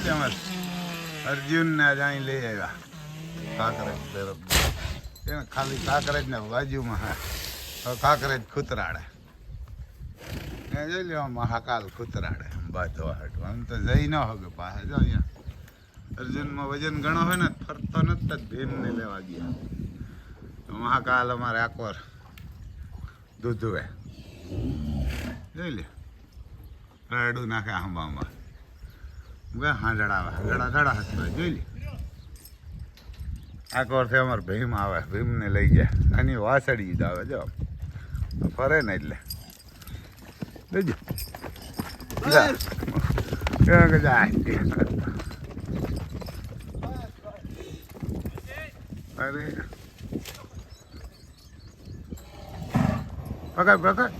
અમાર અર્જુન ને અહીં લઈ આવ્યા કાંકરેજ તરફ એને ખાલી કાંકરેજ ને બાજુમાં કાંકરેજ કૂતરાડે એ જોઈ લ્યો મહાકાલ કૂતરાડે બાંધવા હાટવા આમ તો જઈ ન હવે પાસે જો અહીંયા અર્જુનમાં વજન ઘણો હોય ને ફરતો નથી ભીમને લેવા ગયા તો મહાકાલ અમારે આકોર દૂધવે જોઈ લે રાડું નાખે આંબામાં હાંજડા ધડા હસવા જોઈ લે આકોરથી અમારે ભીમ આવે ભીમને લઈ જાય આની વાસળી જ આવે જો ફરે ને એટલે જોજો જાય અરે પકડ પકડ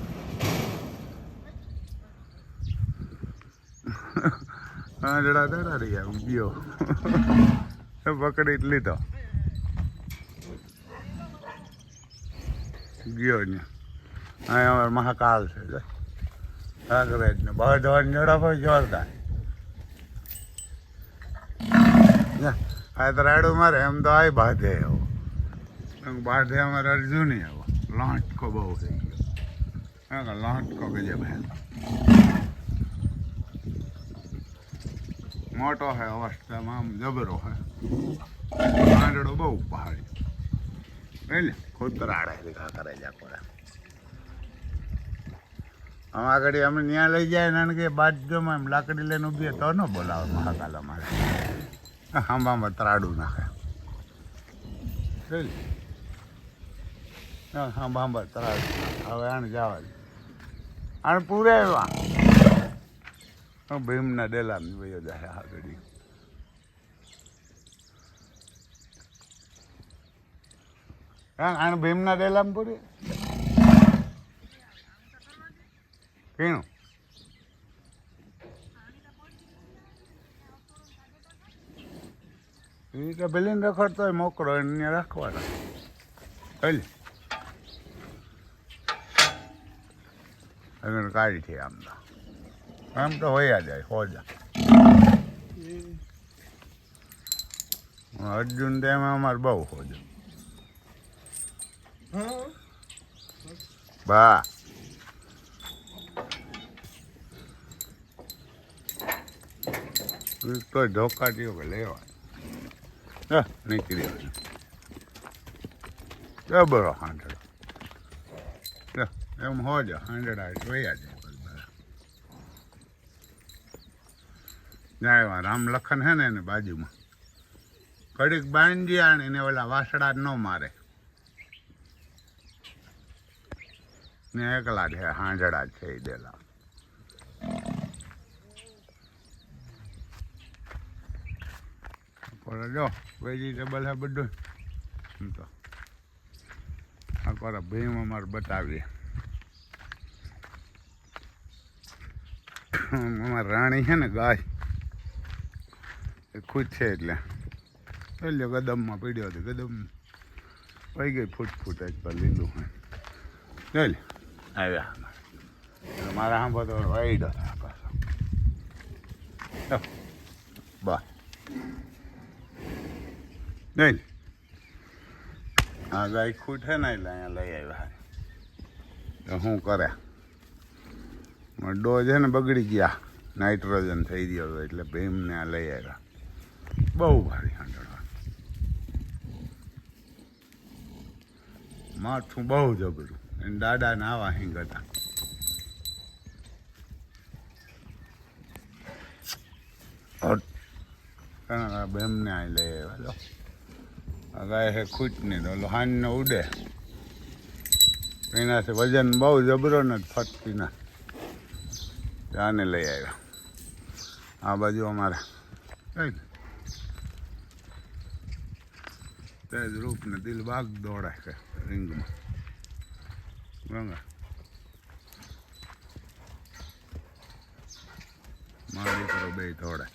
હાંજડા ધડા રહ્યા ગયો પકડી લીધો ગયો ને અહીં અમારે મહાકાલ છે કાંકરેજ ને બહાર જવાની ઝડપ હોય જોરદાર આ તો રાડું મારે એમ તો આ બાંધે આવો બાંધે અમારે અર્જુની આવો લાંટકો બહુ થઈ ગયો લાંટકો કે જે ભાઈ મોટો હોય અવસ્થામાં આમ જબરો હોય પાંદડો બહુ પહાડી એટલે કૂતરાડે કરે જાકોડા આમ આગળ અમે ત્યાં લઈ જાય ને કે બાજુમાં એમ લાકડી લઈને ઊભી તો ન બોલાવે મહાકાલ અમારે આંબામાં તરાડું નાખે આંબા તરાડું હવે આને જવા દે આને પૂરે આવ્યા ભીમના ડેલામાં વયો જાય આગળ આને ભીમના ડેલામાં પૂરી કેનું એ તો ભલે રખડતો હોય મોકરો એને રાખવાનો એટલે હવે કાઢી છે આમ તો હોયા જાય હોજા અર્જુન તો એમાં અમારે બહુ હોજો બા તો ધોકાટીઓ કે લેવા નીકળ્યો જબરો હાંડડો એમ હોજો હાંડડા વયા જાય રામ લખન હે ને એને બાજુમાં કડીક બાંધ્યા ને ઓલા વાસડા ન મારે ને એકલા છે હાંજડા છે એ દેલા જો વેજીટેબલ હે બધું એમ તો આ કોરા ભીમ અમારે બતાવીએ અમારે રાણી છે ને ગાય એ ખુદ છે એટલે ગદમમાં પીડ્યો હતો ગદમ પડી ગઈ ફૂટ જ પર લીધું હોય ચાલ આવ્યા મારા આંબો તો વાઈડો પાછો બા નહીં આ ગાય ખૂટ છે ને એટલે અહીંયા લઈ આવ્યા તો શું કરે ડોઝ છે ને બગડી ગયા નાઇટ્રોજન થઈ ગયો હતો એટલે ભીમને આ લઈ આવ્યા બહુ ભારી હાંડળવા માથું બહુ જબરું એને દાદા ને આવા હિંગ હતા ભીમને આ લઈ આવ્યા ગાય છે ખૂટની તો ઓલો હાનને ઉડે એનાથી વજન બહુ જબરો ને ફટતી ના આને લઈ આવ્યા આ બાજુ અમારે તેજ રૂપ ને દિલ બાગ દોડાય છે રીંગમાં ગંગા મારી કરો બે દોડાય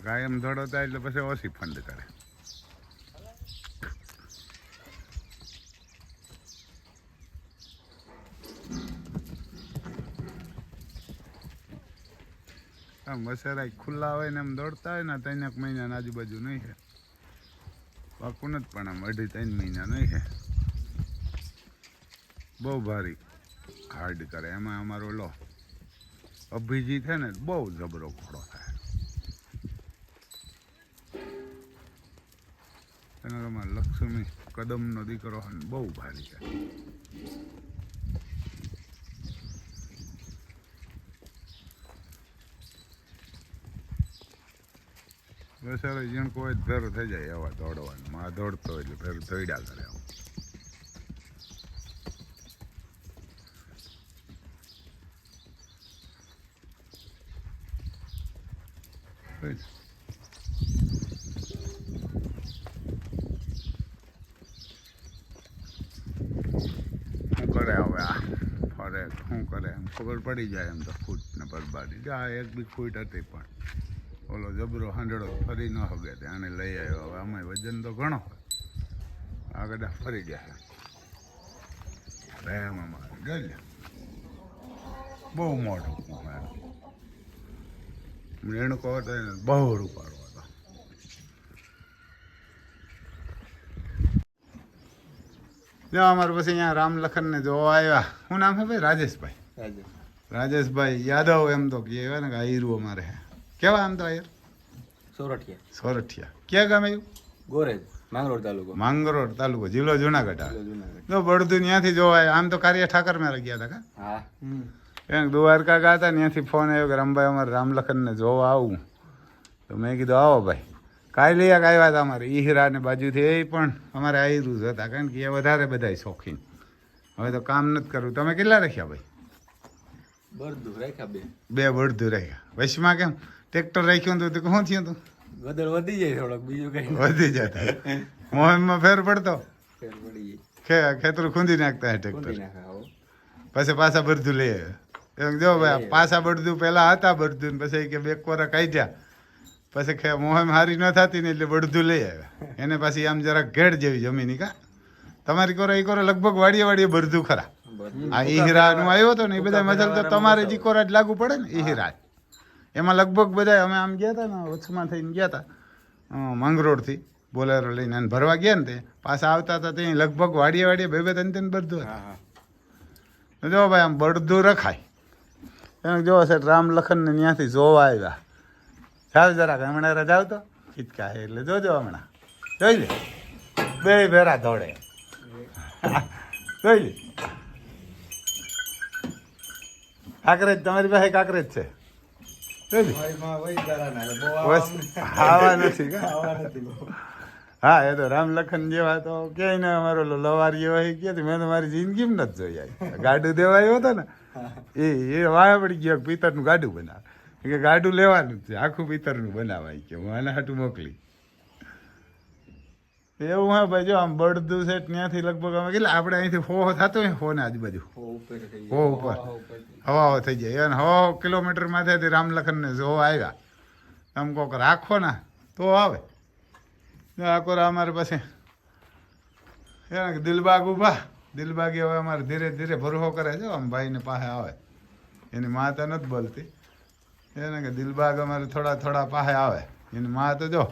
કાયમ દોડતા એટલે પછી ઓછી ફંડ કરે આમ વસેરા ખુલ્લા હોય ને એમ દોડતા હોય ને 3 મહિનાની આજુબાજુ નહીં છે પાકું નથી પણ આમ 2.5-3 મહિના નહીં છે બહુ ભારી હાર્ડ કરે એમાં અમારો લો અભિજીત છે ને બહુ જબરો ઘોડો થાય એના અમારે લક્ષ્મી કદમનો દીકરો હોય ને બહુ ભારી છે વસારે જીણ કોઈ ભેર થઈ જાય એવા દોડવાનું માં દોડતો એટલે ભેર દોડ્યા કરે આવું શું કરે હવે આ ફરે શું કરે એમ ખબર પડી જાય એમ તો ફૂટ ને બરબાદી આ એક બી ફૂટ હતી પણ ઓલો જબરો હાંડળો ફરી ન હગે આને લઈ આવ્યો હવે આમાં વજન તો ઘણો હોય આ ગડા ફરી ગયા છે એમાં ગઈ બહુ મોટું રેણકો હતો એને બહુ રૂપાળો હતો જો અમારે પછી અહીંયા રામ લખનને જોવા આવ્યા શું નામ છે ભાઈ રાજેશભાઈ યાદવ એમ તો કહેવાય ને કે આયરું અમારે કેવા આમ તો આયર સોરઠિયા ક્યાં ગામ આવ્યું ગોરેજ માંગરોળ તાલુકો જિલ્લો જુનાગઢ જો બળદું ત્યાંથી જોવા આમ તો કાર્ય ઠાકર મેં ગયા હતા હા એમ દ્વારકા ગયા હતા ત્યાંથી ફોન આવ્યો કે રામભાઈ અમારે રામલખનને જોવા આવું તો મેં કીધું આવો ભાઈ કાલે આવ્યા હતા અમારે ઈહરા ને બાજુથી એ પણ અમારે આયરું જ હતા કારણ કે એ વધારે બધા શોખીન હવે તો કામ નથી કરવું તમે કેટલા રાખ્યા ભાઈ બળદું રાખ્યા બે બળદું રાખ્યા વચમાં કેમ ટ્રેક્ટર રાખ્યું હતું તો શું થયું હતું ગદર વધી જાય થોડોક બીજું કઈ વધી જતા મોહનમાં ફેર પડતો ફેર પડી જાય ખેતરું ખૂંદી નાખતા ટ્રેક્ટર પછી પાછા બળદું લઈ આવ્યા એમ જો ભાઈ પાછા બળદું પહેલા હતા બળદું પછી કે બે કોરા કાઢ્યા પછી મોહમ હારી ન થતી ને એટલે બળદું લઈ આવ્યા એને પાછી આમ જરાક ઘેડ જેવી જમીન કા તમારી કોરા એ કોરા લગભગ વાડીએ બળદું ખરા આ ઈહરા નું આવ્યો હતો ને એ બધા મજલ તો તમારે જ કોરા જ લાગુ પડે ને ઈહરા એમાં લગભગ બધા અમે આમ ગયા હતા ને વચમાં થઈને ગયા હતા માંગરોળથી બોલેરો લઈને અને ભરવા ગયા ને તે પાછા આવતા હતા ત્યાં લગભગ વાડીએ બે 3 બળદું હતા જો ભાઈ આમ બળદું રખાય એમ જો છે રામ લખન ને ત્યાંથી જોવા આવ્યા જાવ જરાક હમણાં રજા આવતો ખીચકા છે એટલે જોજો હમણાં જોઈ લે બે ભેરા દોડે જોઈ લે કાંકરેજ તમારી પાસે કાંકરેજ છે આવા નથી હા એ તો રામ લખન જેવા તો ક્યાંય ને અમારો લવારી હોય ક્યાંથી મેં તો મારી જિંદગીમાં નથી જોઈ આવી ગાડું દેવા આવ્યો હતો ને એ વાયા પડી ગયો પિત્તરનું ગાડું બનાવે કે ગાડું લેવાનું છે આખું પિત્તરનું બનાવાય કે હું આના હાટું મોકલી એવું હા ભાઈ જો આમ બળદું છે ત્યાંથી લગભગ અમે કેટલા આપણે અહીંથી હો થતો હોય હો ને આજુબાજુ હો ઉપર હવા થઈ જાય અને 100 કિલોમીટર માથેથી રામલખનને જોવા આવ્યા આમ કોક રાખો ને તો આવે આખો અમારે પછી દિલબાગ ઊભા દિલબાગી હવે અમારે ધીરે ધીરે ભરોસો કરે છે આમ ભાઈને પાસે આવે એની મા તો નથી બોલતી એને કે દિલબાગ અમારે થોડા પાસે આવે એની મા તો જો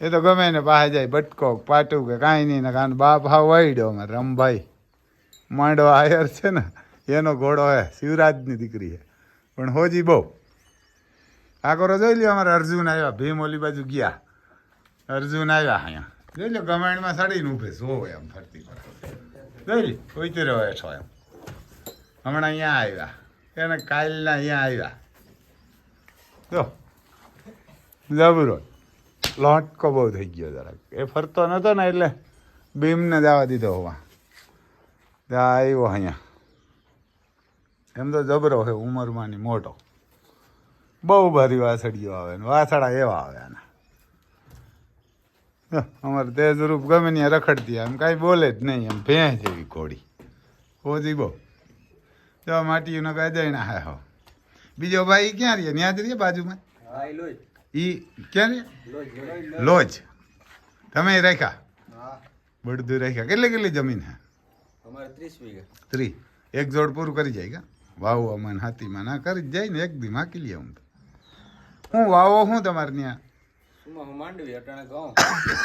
એ તો ગમે ને પાસે જાય બટકો પાટું કે કાંઈ નહીં ને કારણ બાપ હાવ વાળ્યો અમારે રમભાઈ માંડવા આયર છે ને એનો ઘોડો હે શિવરાજની દીકરી છે પણ હોજી બહુ આકોરો જોઈ લ્યો અમારે અર્જુન આવ્યા ભીમ ઓલી બાજુ ગયા અર્જુન આવ્યા અહીંયા જોઈ લો ગમાણમાં સડીને ઊભે જોવે એમ ફરતી જોઈ લે કોઈ રહ્યો છો એમ હમણાં અહીંયા આવ્યા એને કાલના અહીંયા આવ્યા જો જબરો લોટકો બહુ થઈ ગયો જરાક એ ફરતો નહોતો ને એટલે ભીમને જવા દીધો હોવા ત્યાં આવ્યો અહીંયા એમ તો જબરો છે ઉંમરમાંની મોટો બહુ બધી વાસળીઓ આવે ને વાસળા એવા આવે આના અમારે તેજરૂપ ગમે ત્યાં રખડતી એમ કાંઈ બોલે જ નહીં એમ ભેંસ જેવી ઘોડી હોજી બહુ જો માટીનો ગાજાયણા હે હો બીજો ભાઈ ક્યાં રહીએ ત્યાં જ રહીએ બાજુમાં ઈ ક્યાં રે લોજ તમે રાખ્યા બળદું રાખ્યા કેટલી જમીન હે અમારે 30 વીઘા 30 એક જોડ પૂરું કરી જાય કા વાવ અમન હાથીમાં ના કરી જ જાય ને એક દી માકી લઈએ હું તો હું વાવો શું તમારે ત્યાં સુમાં હું માંડવી અટાણે ઘઉં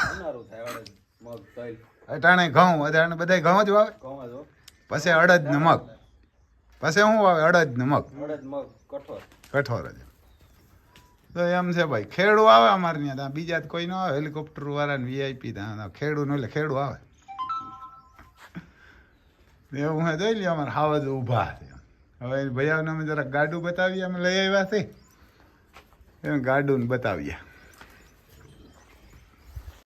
અનારું થાય અડદ મગ તલ અટાણે ઘઉં અટાણે બધા ઘઉં જ વાવે ઘઉં જ હો. પછી અડદ ને મગ પછી શું વાવે અડદ ને મગ અડદ મગ કઠોળ કઠોર જ તો એમ છે ભાઈ ખેડૂ આવે અમારે ત્યાં બીજા તો કોઈ ન આવે હેલિકોપ્ટર વાળા ને વીઆઈપી ત્યાં ખેડૂ નું એટલે ખેડૂ આવે એવું હે જોઈ લે અમારે હાવજ ઊભા છે હવે ભૈયાને અમે જરાક ગાડું બતાવીએ અમે લઈ આવ્યા છે ગાડું બતાવીએ